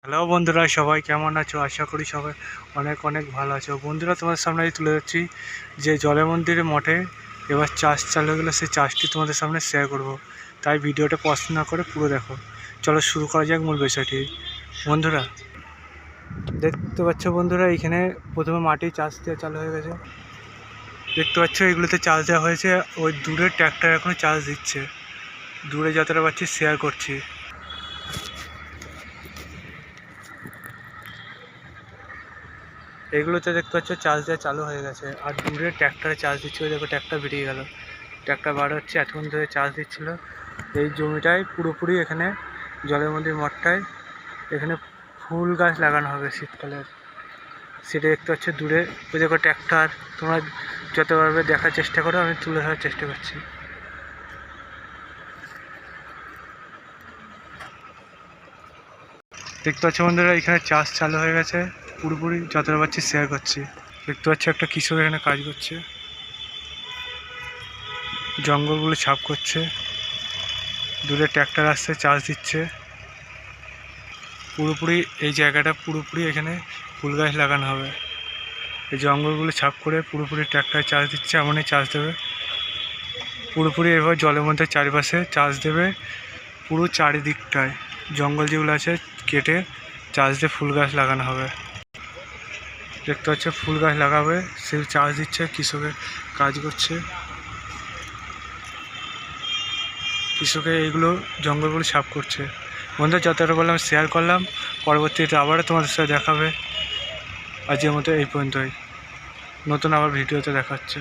Hello বন্ধুরা, সবাই কেমন আছো? আশা করি সবাই অনেক অনেক ভালো আছো। বন্ধুরা, তোমাদের সামনে তুলে ধরছি যে জলে মন্দিরের মঠে এবার চাষ চালু হয়ে গেলে সেই চাষটি তোমাদের সামনে শেয়ার করব। তাই ভিডিওটা পছন্দ না করে পুরো দেখো। চলো শুরু করা যাক মূল বিষয়টি। বন্ধুরা, দেখতে পাচ্ছ বন্ধুরা, এখানে প্রথমে মাটি চাষ দেওয়া চালু হয়ে গেছে। দেখতে পাচ্ছ এগুলোতে চাষ দেওয়া হয়েছে। ওই দূরে ট্র্যাক্টর এখনও চাষ দিচ্ছে। দূরে যতটা পাচ্ছি শেয়ার করছি। এগুলোতে দেখতে পাচ্ছ চার্জ দেওয়া চালু হয়ে গেছে। আর দূরে ট্র্যাক্টরে চার্জ দিচ্ছে। ওই দেখো ট্র্যাক্টর বেরিয়ে গেল, ট্র্যাক্টর বার হচ্ছে। এতক্ষণ ধরে চার্জ দিচ্ছিল। এই জমিটায় পুরোপুরি এখানে জলের মন্দির মঠটায় এখানে ফুল গাছ লাগানো হবে শীতকালের। সেটা দেখতে পাচ্ছ দূরে। ওই দেখো ট্র্যাক্টর। তোমরা যত পারবে দেখার চেষ্টা করো, আমি তুলে ধরার চেষ্টা করছি। দেখতে পাচ্ছ বন্ধুরা, এখানে চাষ চালু হয়ে গেছে পুরোপুরি। যতটা পাচ্ছি শেয়ার করছি। দেখতে পাচ্ছি একটা কৃষক এখানে কাজ করছে, জঙ্গলগুলো ছাপ করছে। দূরে ট্র্যাক্টর আসছে, চার্জ দিচ্ছে। পুরোপুরি এই জায়গাটা পুরোপুরি এখানে ফুল গাছ লাগানো হবে। এই জঙ্গলগুলো ছাপ করে পুরোপুরি ট্র্যাক্টরে চার্জ দিচ্ছে। এমনই চার্জ দেবে পুরোপুরি। এবার জলের মধ্যে চারিপাশে চার্জ দেবে পুরো চারিদিকটায়। জঙ্গল যেগুলো আছে কেটে চার্জ দিয়ে ফুল গাছ লাগানো হবে। দেখতে পাচ্ছ ফুল গাছ লাগাবে, সে চার্জ দিচ্ছে, কৃষকের কাজ করছে। কৃষকে এইগুলো জঙ্গলগুলো সাফ করছে। বন্ধুরা, যতটা বললাম শেয়ার করলাম। পরবর্তীতে আবারও তোমাদের সাথে দেখাবে। আজকের মতো এই পর্যন্তই। নতুন আবার ভিডিওতে দেখা হচ্ছে।